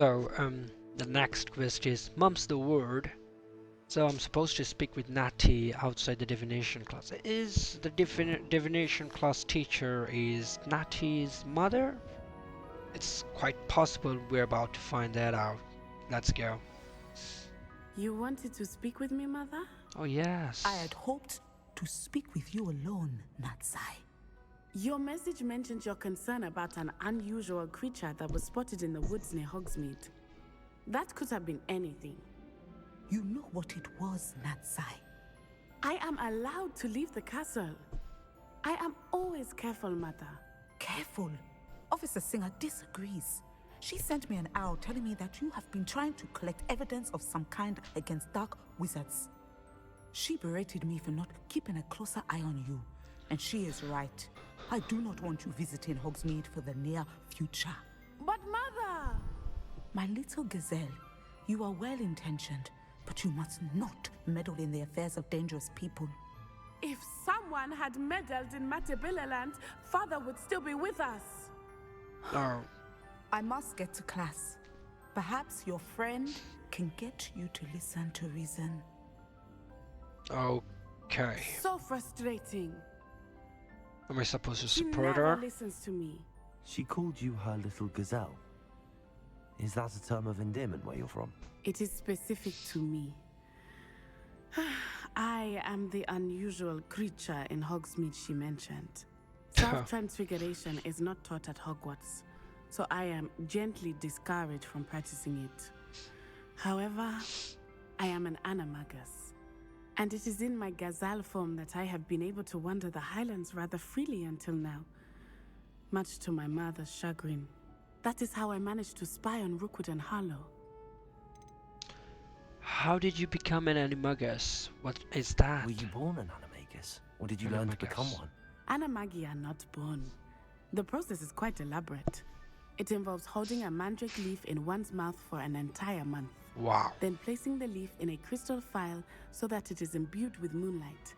So, the next quest is Mum's the word. So I'm supposed to speak with Natty outside the divination class. Is the divination class teacher is Natty's mother? It's quite possible we're about to find that out. Let's go. You wanted to speak with me, Mother? Oh yes. I had hoped to speak with you alone, Natsai. Your message mentioned your concern about an unusual creature that was spotted in the woods near Hogsmeade. That could have been anything. You know what it was, Natsai. I am allowed to leave the castle. I am always careful, Mother. Careful. Officer Singer disagrees. She sent me an owl telling me that you have been trying to collect evidence of some kind against dark wizards. She berated me for not keeping a closer eye on you, and she is right. I do not want you visiting Hogsmeade for the near future. But Mother! My little gazelle, you are well-intentioned, but you must not meddle in the affairs of dangerous people. If someone had meddled in Matabeleland, Father would still be with us. No. I must get to class. Perhaps your friend can get you to listen to reason. Okay. So frustrating. Am I supposed to She support never her? listens to me. She called you her little gazelle. Is that a term of endearment where you're from? It is specific to me. I am the unusual creature in Hogsmeade she mentioned. Self-transfiguration is not taught at Hogwarts, so I am gently discouraged from practicing it. However, I am an animagus, and it is in my gazelle form that I have been able to wander the Highlands rather freely until now, much to my mother's chagrin. That is how I managed to spy on Rookwood and Harlow. How did you become an animagus? What is that? Were you born an animagus, or did you learn to become Animagus. one? Animagi are not born. The process is quite elaborate. It involves holding a mandrake leaf in one's mouth for an entire month, Wow. then placing the leaf in a crystal phial so that it is imbued with moonlight,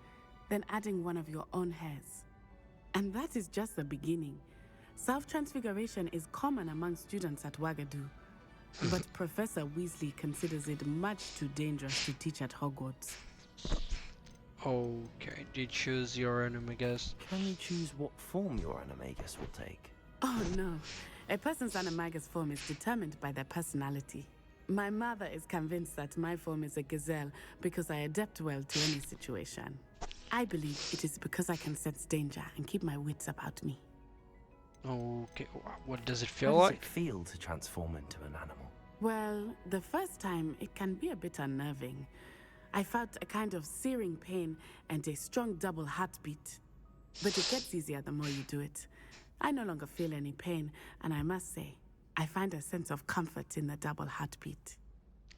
then adding one of your own hairs. And that is just the beginning. Self-transfiguration is common among students at Wagadu, but Professor Weasley considers it much too dangerous to teach at Hogwarts. Okay, did you choose your animagus? Can you choose what form your animagus will take? Oh no, a person's animagus form is determined by their personality. My mother is convinced that my form is a gazelle because I adapt well to any situation. I believe it is because I can sense danger and keep my wits about me. Okay, what does it How feel does like? it feel to transform into an animal? Well, the first time it can be a bit unnerving. I felt a kind of searing pain and a strong double heartbeat. But it gets easier the more you do it. I no longer feel any pain, and I must say, I find a sense of comfort in the double heartbeat.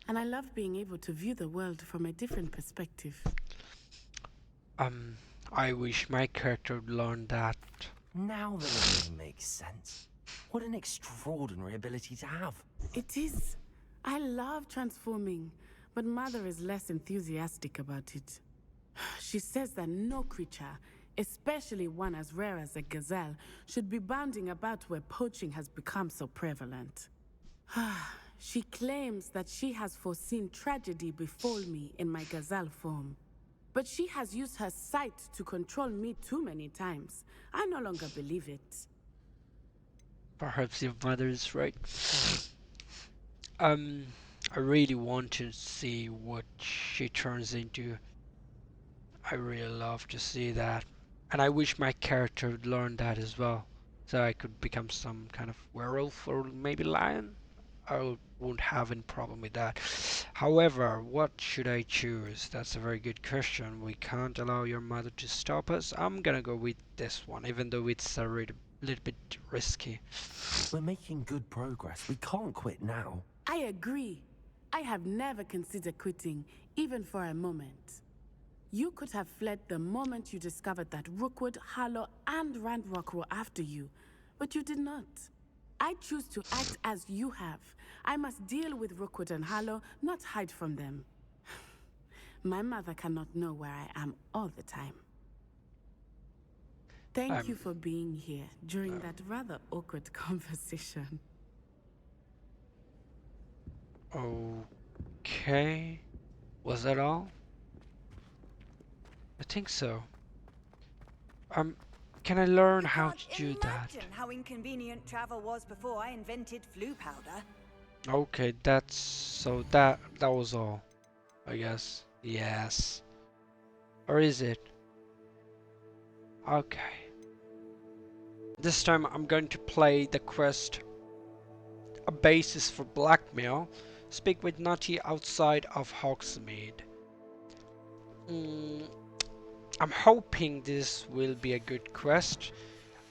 And I love being able to view the world from a different perspective. I wish my character would learn that. Now that everything makes sense. What an extraordinary ability to have. It is. I love transforming, but Mother is less enthusiastic about it. She says that no creature, especially one as rare as a gazelle, should be bounding about where poaching has become so prevalent. She claims that she has foreseen tragedy befall me in my gazelle form. But she has used her sight to control me too many times. I no longer believe it. Perhaps your mother is right. I really want to see what she turns into. I really love to see that. And I wish my character would learn that as well. So I could become some kind of werewolf or maybe lion. I won't have any problem with that. However, what should I choose? That's a very good question. We can't allow your mother to stop us. I'm gonna go with this one, even though it's a little bit risky. We're making good progress. We can't quit now. I agree. I have never considered quitting, even for a moment. You could have fled the moment you discovered that Rookwood, Harlow, and Randrock were after you, but you did not. I choose to act as you have. I must deal with Rookwood and Harlow, not hide from them. My mother cannot know where I am all the time. Thank you for being here during that rather awkward conversation. Okay. Was that all? I think so. Um, can I learn You how can't to do that? imagine how inconvenient travel was before I invented flu powder. Okay, that's so that was all, I guess. Yes. Or is it? Okay. This time I'm going to play the quest A Basis for Blackmail. Speak with Natty outside of Hogsmeade. Mm, I'm hoping this will be a good quest,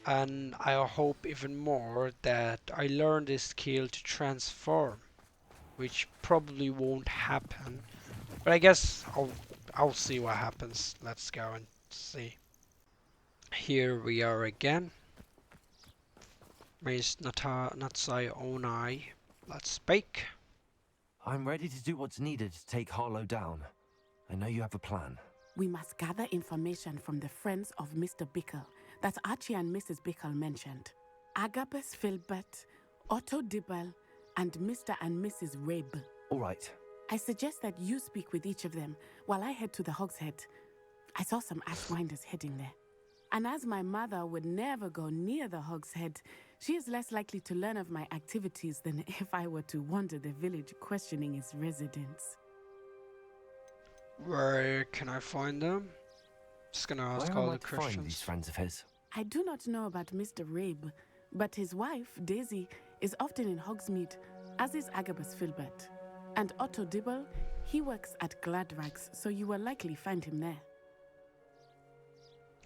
and I hope even more that I learn this skill to transform, which probably won't happen. But I guess I'll see what happens. Let's go and see. Here we are again. Miss Natsai Onai. Let's speak. I'm ready to do what's needed to take Harlow down. I know you have a plan. We must gather information from the friends of Mr. Bickle that Archie and Mrs. Bickle mentioned. Agabus Filbert, Otto Dibble, and Mr. and Mrs. Rabe. All right. I suggest that you speak with each of them while I head to the Hogshead. I saw some Ashwinders heading there. And as my mother would never go near the Hogshead, she is less likely to learn of my activities than if I were to wander the village questioning its residents. Where can I find them? Just gonna ask Where all am I the to find these questions. friends of his? I do not know about Mr. Rabe, but his wife, Daisy, is often in Hogsmeade, as is Agabus Filbert. And Otto Dibble, he works at Gladrags, so you will likely find him there.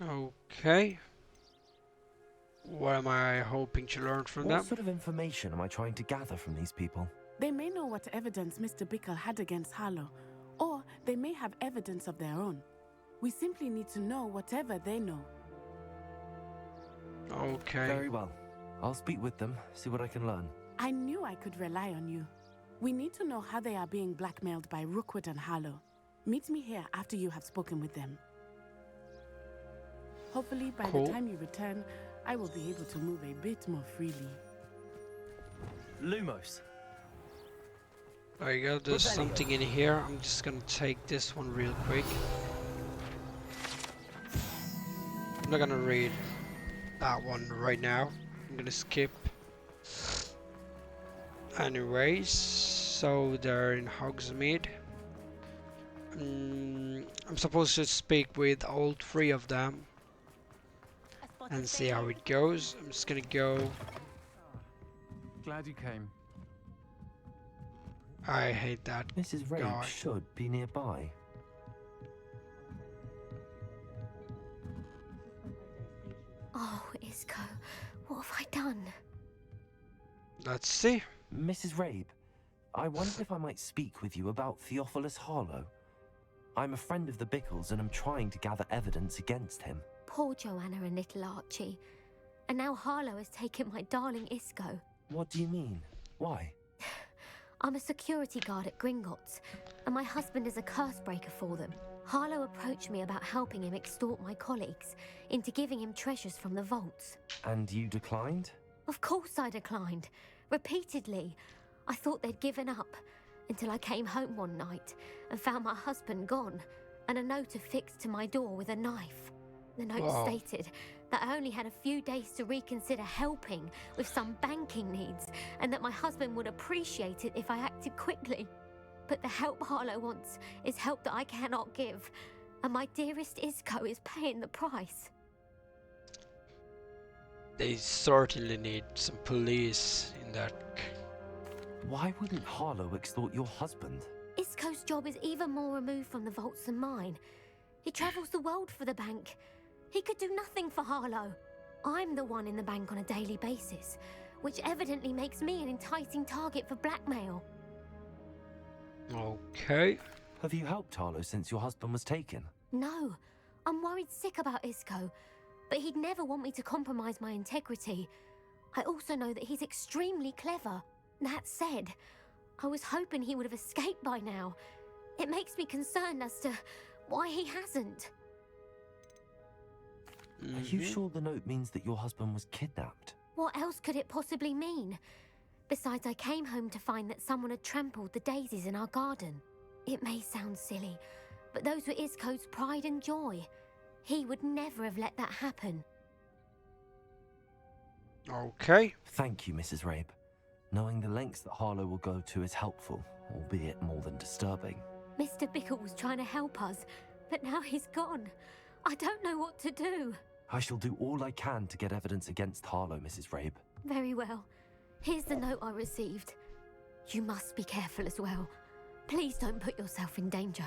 Okay. What am I hoping to learn from What them? sort of information am I trying to gather from these people? They may know what evidence Mr. Bickle had against Harlow, or they may have evidence of their own. We simply need to know whatever they know. Okay. Very well. I'll speak with them, see what I can learn. I knew I could rely on you. We need to know how they are being blackmailed by Rookwood and Harlow. Meet me here after you have spoken with them. Hopefully, by Cool. the time you return, I will be able to move a bit more freely. Lumos. There you go, there's something in here. I'm just gonna take this one real quick. I'm not gonna read that one right now. I'm gonna skip. Anyways, so they're in Hogsmeade. I'm supposed to speak with all three of them and see how it goes. I'm just gonna go. Glad you came. I hate that Mrs. Rabe guy. should be nearby. Oh, Isco, what have I done? Let's see. Mrs. Rabe, I wonder if I might speak with you about Theophilus Harlow. I'm a friend of the Bickles and I'm trying to gather evidence against him. Poor Joanna and little Archie. And now Harlow has taken my darling Isco. What do you mean? Why? I'm a security guard at Gringotts, and my husband is a curse breaker for them. Harlow approached me about helping him extort my colleagues into giving him treasures from the vaults. And you declined? Of course I declined. Repeatedly. I thought they'd given up, until I came home one night and found my husband gone, and a note affixed to my door with a knife. The note Wow. stated that I only had a few days to reconsider helping with some banking needs, and that my husband would appreciate it if I acted quickly. But the help Harlow wants is help that I cannot give, and my dearest Isco is paying the price. They certainly need some police in that. Why wouldn't Harlow extort your husband? Isco's job is even more removed from the vaults than mine. He travels the world for the bank. He could do nothing for Harlow. I'm the one in the bank on a daily basis, which evidently makes me an enticing target for blackmail. Okay. Have you helped Harlow since your husband was taken? No, I'm worried sick about Isco, but he'd never want me to compromise my integrity. I also know that he's extremely clever. That said, I was hoping he would have escaped by now. It makes me concerned as to why he hasn't. Are you sure the note means that your husband was kidnapped? What else could it possibly mean? Besides, I came home to find that someone had trampled the daisies in our garden. It may sound silly, but those were Isco's pride and joy. He would never have let that happen. Okay. Thank you, Mrs. Rabe. Knowing the lengths that Harlow will go to is helpful, albeit more than disturbing. Mr. Bickle was trying to help us, but now he's gone. I don't know what to do. I shall do all I can to get evidence against Harlow, Mrs. Rabe. Very well. Here's the note I received. You must be careful as well. Please don't put yourself in danger.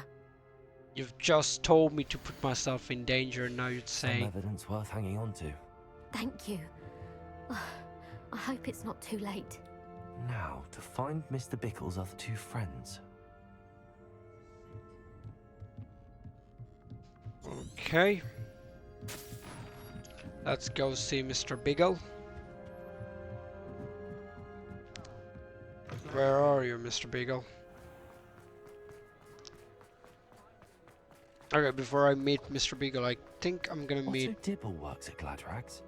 You've just told me to put myself in danger, and now you're Some saying... evidence worth hanging on to. Thank you. I hope it's not too late. Now, to find Mr. Bickle's other two friends. Okay. Let's go see Mr. Bickle. Where are you, Mr. Bickle? Okay, before I meet Mr. Bickle, I think I'm gonna Otto meet... Dibble works at Gladrags.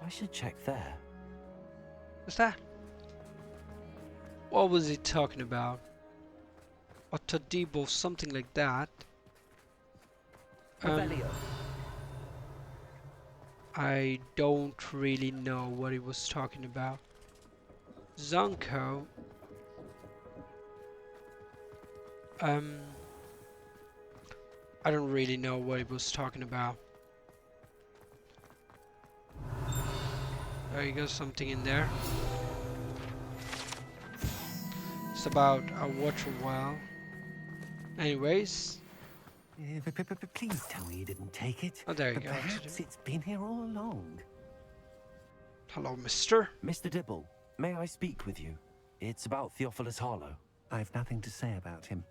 I should check there. What's that? What was he talking about? Otto Dibble, something like that. I don't really know what he was talking about. Zonko. I don't really know what he was talking about. There you go, something in there. It's about a water well. Anyways. Please tell me you didn't take it. Oh, there you go. Perhaps it's been here all along. Hello, mister. Mr. Dibble, may I speak with you? It's about Theophilus Harlow. I've nothing to say about him.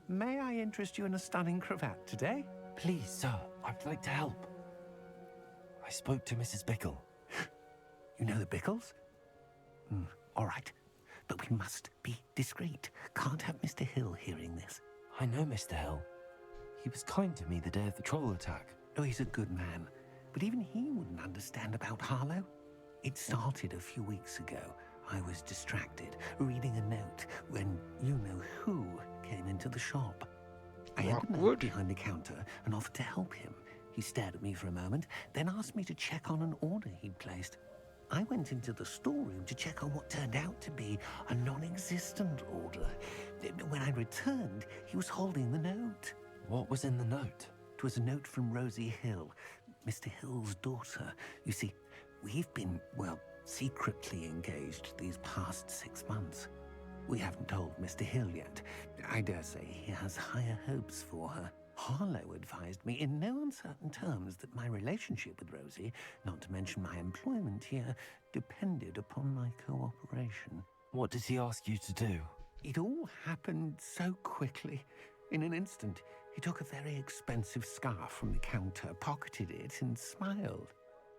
May I interest you in a stunning cravat today? Please, sir, I'd like to help. I spoke to Mrs. Bickle. You know the Bickles? All right. But we must be discreet. Can't have Mr. Hill hearing this. I know Mr. Hill. He was kind to me the day of the troll attack. Oh, he's a good man. But even he wouldn't understand about Harlow. It started a few weeks ago. I was distracted, reading a note, when you-know-who came into the shop. I had the note behind the counter and offered to help him. He stared at me for a moment, then asked me to check on an order he'd placed. I went into the storeroom to check on what turned out to be a non-existent order. When I returned, he was holding the note. What was in the note? It was a note from Rosie Hill, Mr. Hill's daughter. You see, we've been, well, secretly engaged these past 6 months. We haven't told Mr. Hill yet. I dare say he has higher hopes for her. Harlow advised me in no uncertain terms that my relationship with Rosie, not to mention my employment here, depended upon my cooperation. What did he ask you to do? It all happened so quickly. In an instant, he took a very expensive scarf from the counter, pocketed it, and smiled.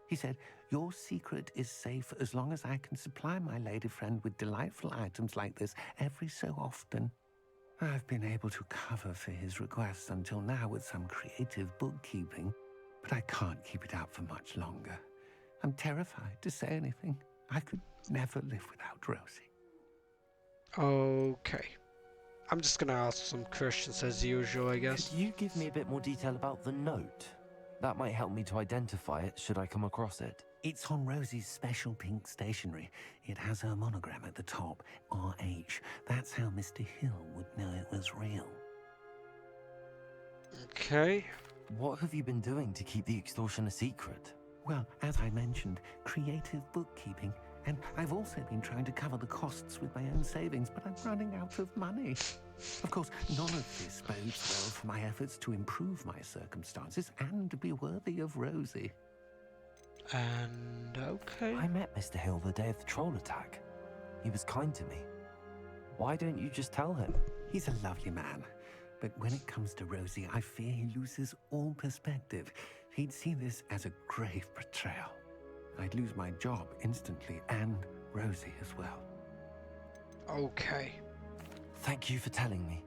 He said, "Your secret is safe as long as I can supply my lady friend with delightful items like this every so often." I've been able to cover for his requests until now with some creative bookkeeping, but I can't keep it up for much longer. I'm terrified to say anything. I could never live without Rosie. Okay. I'm just gonna ask some questions as usual, I guess. Could you give me a bit more detail about the note? That might help me to identify it should I come across it. It's on Rosie's special pink stationery. It has her monogram at the top, RH. That's how Mr. Hill would know it was real. Okay. What have you been doing to keep the extortion a secret? Well, as I mentioned, creative bookkeeping. And I've also been trying to cover the costs with my own savings, but I'm running out of money. Of course, none of this bodes well for my efforts to improve my circumstances and to be worthy of Rosie. And okay. I met Mr. Hill the day of the troll attack. He was kind to me. Why don't you just tell him? He's a lovely man. But when it comes to Rosie, I fear he loses all perspective. He'd see this as a grave betrayal. I'd lose my job instantly, and Rosie as well. Okay. Thank you for telling me.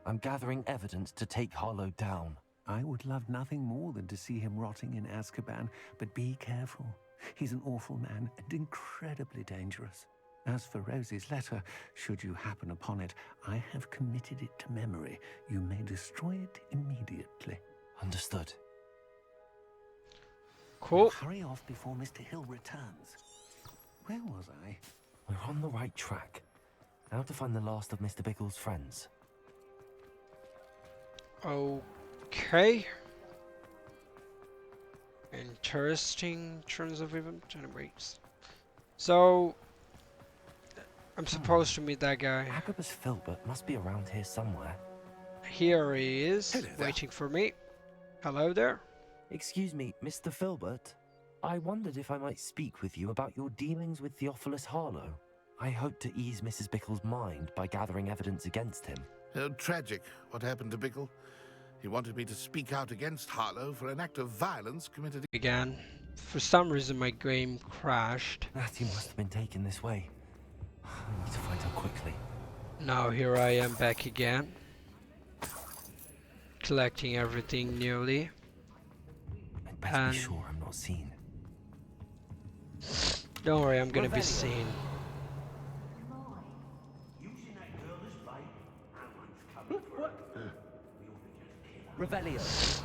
I'm gathering evidence to take Harlow down. I would love nothing more than to see him rotting in Azkaban, but be careful. He's an awful man and incredibly dangerous. As for Rosie's letter, should you happen upon it, I have committed it to memory. You may destroy it immediately. Understood. Cool. Hurry off before Mr. Hill returns. Where was I? We're on the right track. Now to find the last of Mr. Bickle's friends. Okay. Interesting turns of event. Anyways. So I'm supposed to meet that guy. Agabus Filbert must be around here somewhere. Here he is, Hello there. waiting for me. Hello there. Excuse me, Mr. Filbert. I wondered if I might speak with you about your dealings with Theophilus Harlow. I hope to ease Mrs. Bickle's mind by gathering evidence against him. Tragic what happened to Bickle. He wanted me to speak out against Harlow for an act of violence committed. Again. For some reason my game crashed. Matthew must have been taken this way. I need to find out quickly. Now here I am back again. Collecting everything nearly. I'd better be sure I'm not seen. Don't worry, I'm gonna be seen. Revelio.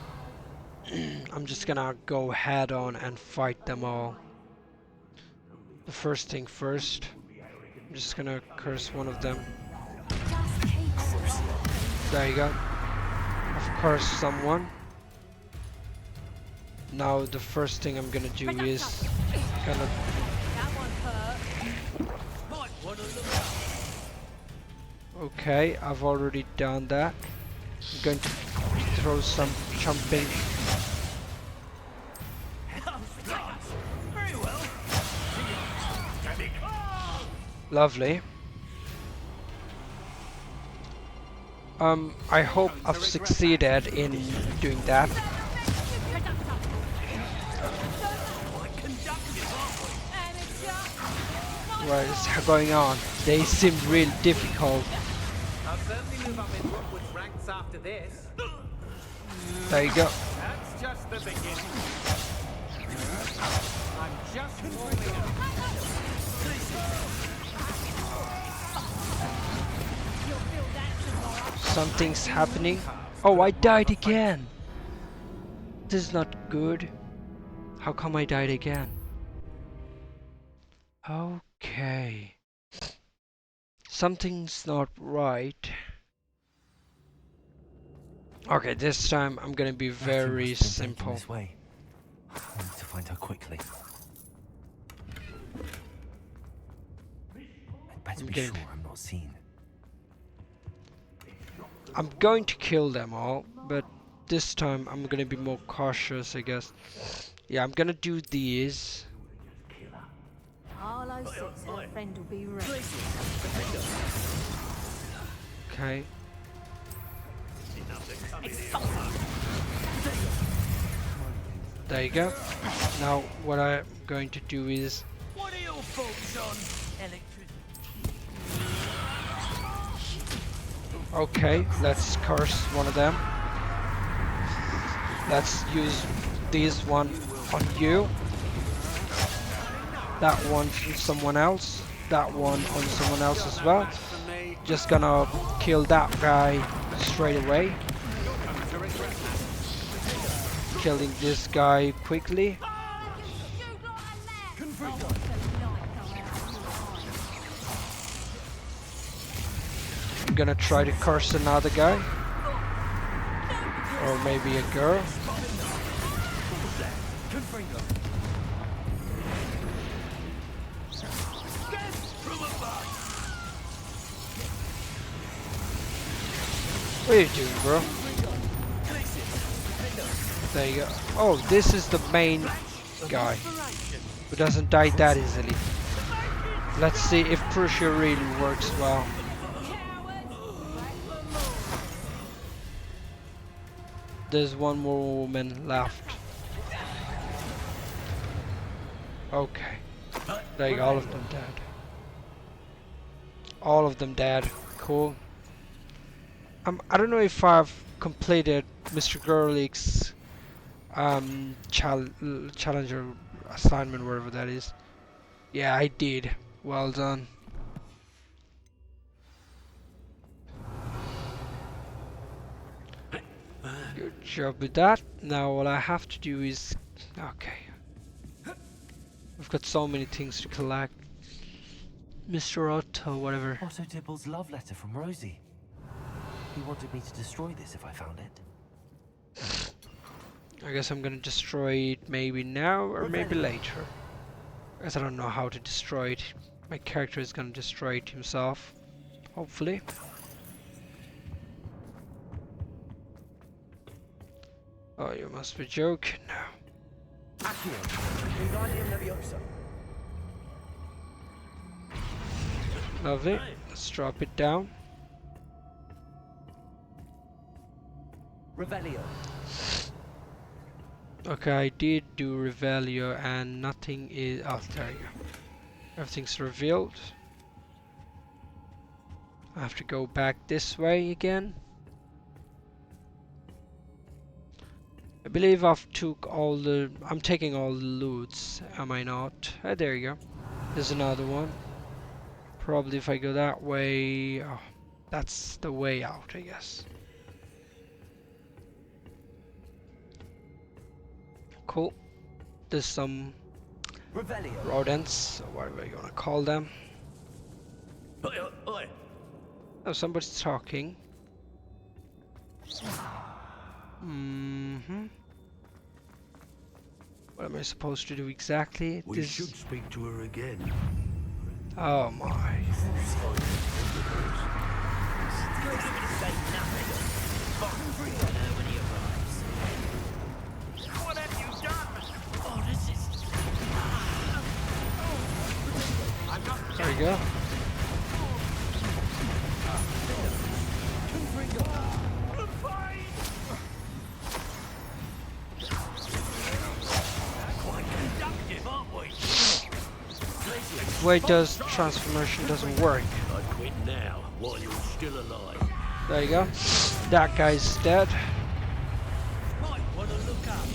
I'm just gonna go head on and fight them all. The first thing first. I'm just gonna curse one of them. There you go. I've cursed someone. Now the first thing I'm gonna do is gonna okay, I've already done that. I'm going to throw some jumping. Lovely. I hope I've succeeded in doing that. What is going on? They seem real difficult. I'll certainly move up in Rookwood's ranks after this. There you go. That's just the beginning. I'm just warming up. Something's happening. Oh, I died again. This is not good. How come I died again? Okay. Something's not right. Okay, this time I'm gonna be very Matthew must have been taken simple. this way. I need to find her quickly. I'd better be Okay. sure I'm not seen. I'm going to kill them all, but this time I'm gonna be more cautious, I guess. Yeah, I'm gonna do these. Harlow says her friend will be ready. Okay. There you go. Now what I'm going to do is What are your thoughts on electricity? okay, let's curse one of them. Let's use this one on you. That one on someone else. That one on someone else as well. Just gonna kill that guy straight away. Killing this guy quickly. I'm gonna try to curse another guy. Or maybe a girl. What are you doing, bro? There you go. Oh, this is the main guy who doesn't die that easily. Let's see if pressure really works well. There's one more woman left. Okay. There you go, all of them dead. All of them dead. Cool. I don't know if I've completed Mr. Gerlich's challenger assignment, wherever that is. Yeah, I did. Well done. Good job with that. Now all I have to do is... Okay. We've got so many things to collect. Mr. Otto, whatever. Otto Dibble's love letter from Rosie. He wanted me to destroy this if I found it. I guess I'm gonna destroy it maybe now or maybe later. Because I don't know how to destroy it. My character is gonna destroy it himself. Hopefully. Oh, you must be joking now. Lovely. Let's drop it down. Revelio. Okay, I did do Revelio and nothing is... Oh, there you go. Everything's revealed. I have to go back this way again. I believe I've took all the... I'm taking all the loots, am I not? There you go. There's another one. Probably if I go that way... Oh, that's the way out, I guess. Cool. There's some rodents, or whatever you want to call them. Oh, somebody's talking. What am I supposed to do exactly? We should speak to her again. Oh my. What have you done? Oh, this is... There you go. Wait, does transformation doesn't work? I quit now while you're still alive. There you go. That guy's dead. Might want to look up.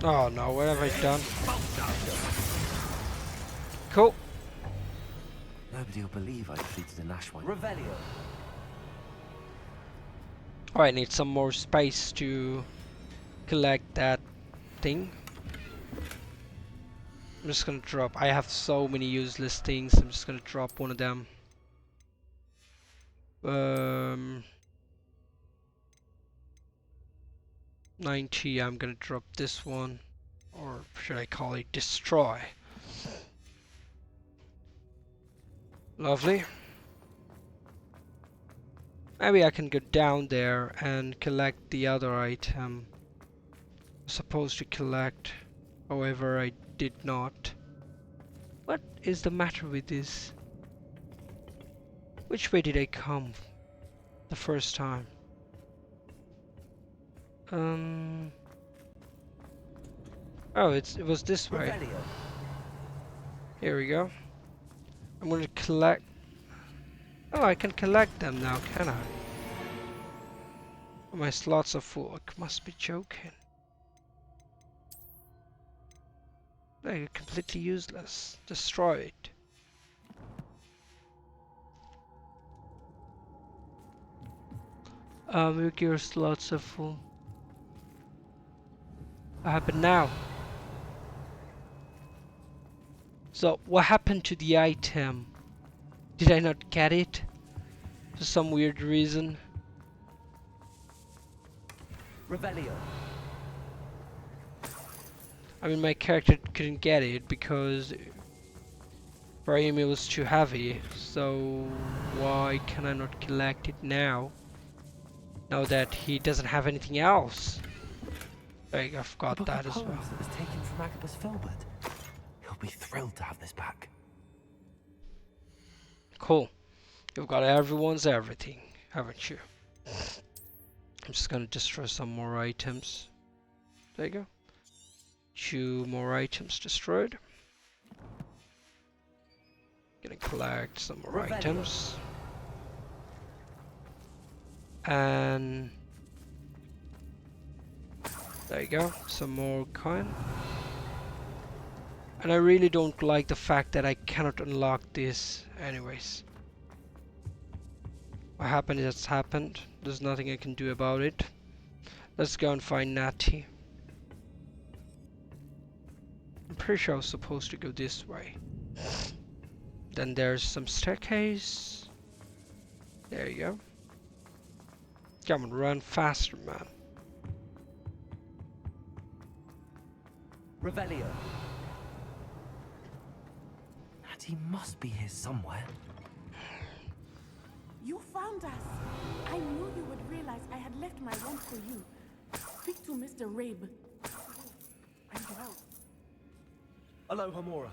Oh no, what have I done? Cool. Nobody will believe I defeated an Ashwine. Revelio. Oh, I need some more space to collect that thing. I'm just gonna drop. I have so many useless things. I'm just gonna drop one of them. 90. I'm gonna drop this one, or should I call it destroy? Lovely. Maybe I can go down there and collect the other item I'm supposed to collect. However, I did not. What is the matter with this? Which way did I come the first time? Oh, it was this way. Here we go. I'm going to collect... Oh, I can collect them now, can I? My slots are full. I must be joking. They're completely useless. Destroy it. Your gear slots are full. What happened now? So, what happened to the item? Did I not get it? For some weird reason. Revelio. I mean, my character couldn't get it because for him it was too heavy. So why can I not collect it now? Now that he doesn't have anything else. I've got that as well. That was taken from Agabus Filbert. He'll be thrilled to have this back. Cool. You've got everyone's everything, haven't you? I'm just gonna destroy some more items. There you go. 2 more items destroyed. Gonna collect some more items. And there you go, some more coin. And I really don't like the fact that I cannot unlock this. Anyways. What happened is happened. There's nothing I can do about it. Let's go and find Natty. I'm pretty sure I was supposed to go this way. Then there's some staircase. There you go. Come on, run faster, man. Revelio. Natty must be here somewhere. You found us. I knew you would realize I had left my wand for you. Speak to Mr. Rabe. And well. Hello, Hamora.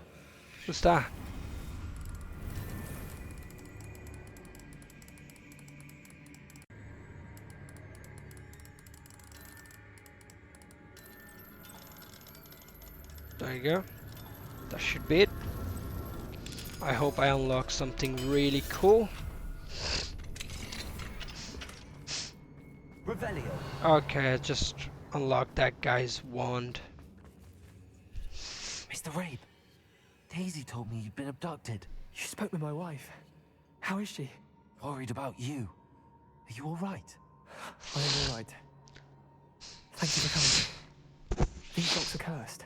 What's that? There you go. That should be it. I hope I unlock something really cool. Revelio. Okay, I just unlocked that guy's wand. Mr. Rabe, Daisy told me you'd been abducted. You spoke with my wife. How is she? Worried about you. Are you all right? I am all right. Thank you for coming. These locks are cursed,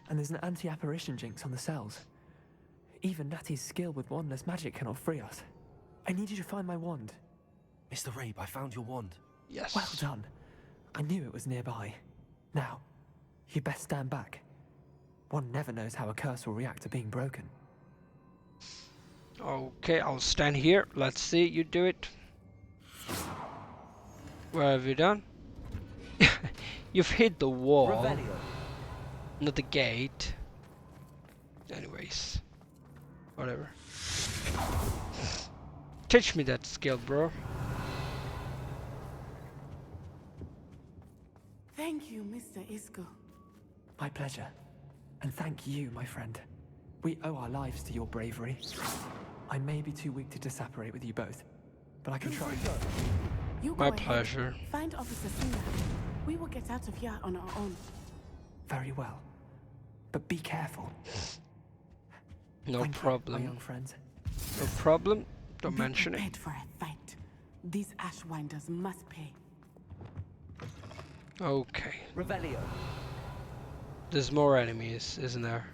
and there's an anti-apparition jinx on the cells. Even Natty's skill with wandless magic cannot free us. I need you to find my wand. Mr. Rabe, I found your wand. Yes. Well done. I knew it was nearby. Now, you best stand back. One never knows how a curse will react to being broken. Okay, I'll stand here. Let's see you do it. What have you done? You've hit the wall, Revelio. not the gate. Anyways, whatever. Teach me that skill, bro. Thank you, Mr. Isco. My pleasure. And thank you, my friend. We owe our lives to your bravery. I may be too weak to disapparate with you both, but I can try. You My go ahead. pleasure. Find Officer Singer. We will get out of here on our own. Very well. But be careful. No Thank you, problem. my young friends. No problem. Don't Be mention it. prepared for a fight. These Ashwinders must pay. Okay. Revelio. There's more enemies, isn't there?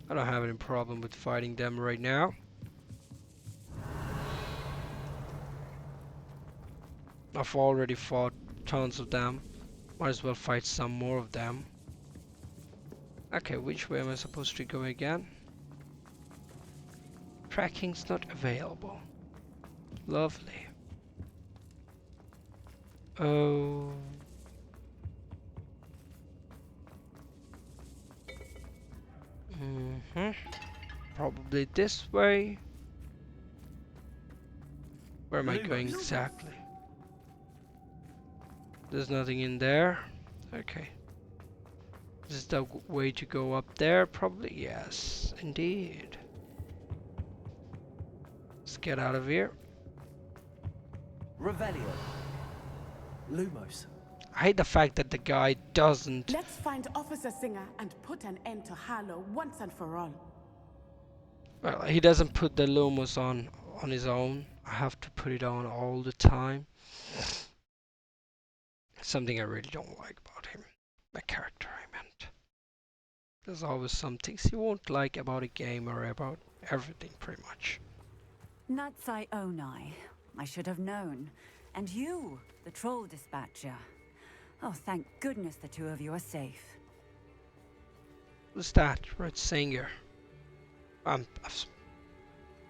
I don't have any problem with fighting them right now. I've already fought tons of them. Might as well fight some more of them. Okay, which way am I supposed to go again? Tracking's not available. Lovely. Oh. Probably this way. Where am I going exactly? There's nothing in there. Okay. This is the way to go up there, probably? Yes, indeed. Let's get out of here. Revelio. Lumos. I hate the fact that the guy doesn't. Let's find Officer Singer and put an end to Harlow once and for all. Well, he doesn't put the Lumos on his own. I have to put it on all the time. Something I really don't like about him. My character, I meant. There's always some things you won't like about a game or about everything, pretty much. Natsai Onai. I should have known. And you, the troll dispatcher. Oh, thank goodness the two of you are safe. What's that? Red Singer. What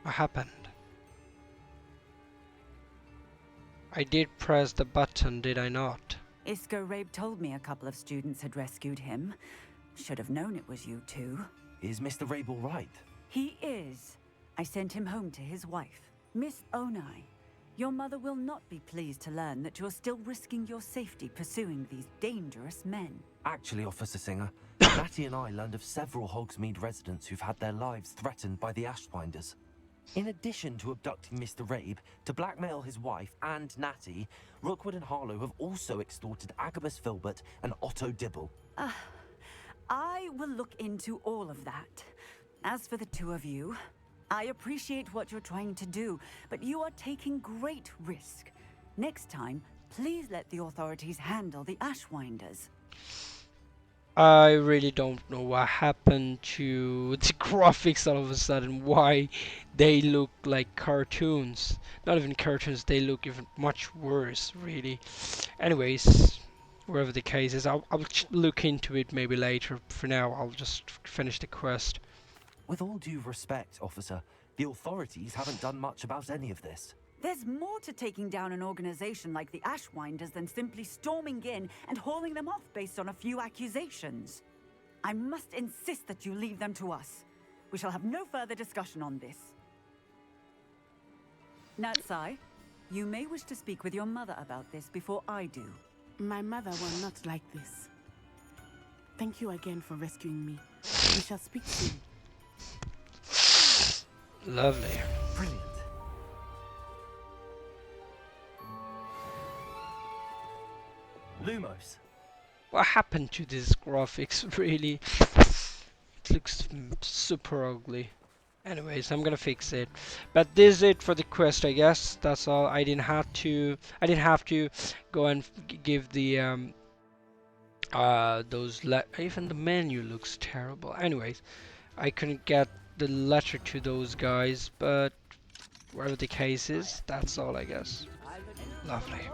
happened? I did press the button, did I not? Isco Rabe told me a couple of students had rescued him. Should have known it was you two. Is Mr. Rabe all right? He is. I sent him home to his wife. Miss Onai, your mother will not be pleased to learn that you're still risking your safety pursuing these dangerous men. Actually, Officer Singer, Natty and I learned of several Hogsmeade residents who've had their lives threatened by the Ashwinders. In addition to abducting Mr. Rabe, to blackmail his wife and Natty, Rookwood and Harlow have also extorted Agabus Filbert and Otto Dibble. I will look into all of that. As for the two of you, I appreciate what you're trying to do, but you are taking great risk. Next time, please let the authorities handle the Ashwinders. I really don't know what happened to the graphics all of a sudden, why they look like cartoons. Not even cartoons, they look even much worse, really. Anyways, wherever the case is, I'll look into it maybe later. For now, I'll just finish the quest. With all due respect, officer, the authorities haven't done much about any of this. There's more to taking down an organization like the Ashwinders than simply storming in and hauling them off based on a few accusations. I must insist that you leave them to us. We shall have no further discussion on this. Natsai, you may wish to speak with your mother about this before I do. My mother will not like this. Thank you again for rescuing me. We shall speak soon. Lovely. Brilliant. Lumos. What happened to these graphics, really? It looks super ugly. Anyways, I'm gonna fix it. But this is it for the quest, I guess. That's all. I didn't have to go and give the even the menu looks terrible. Anyways, I couldn't get the letter to those guys, but whatever the case is, that's all, I guess. Lovely.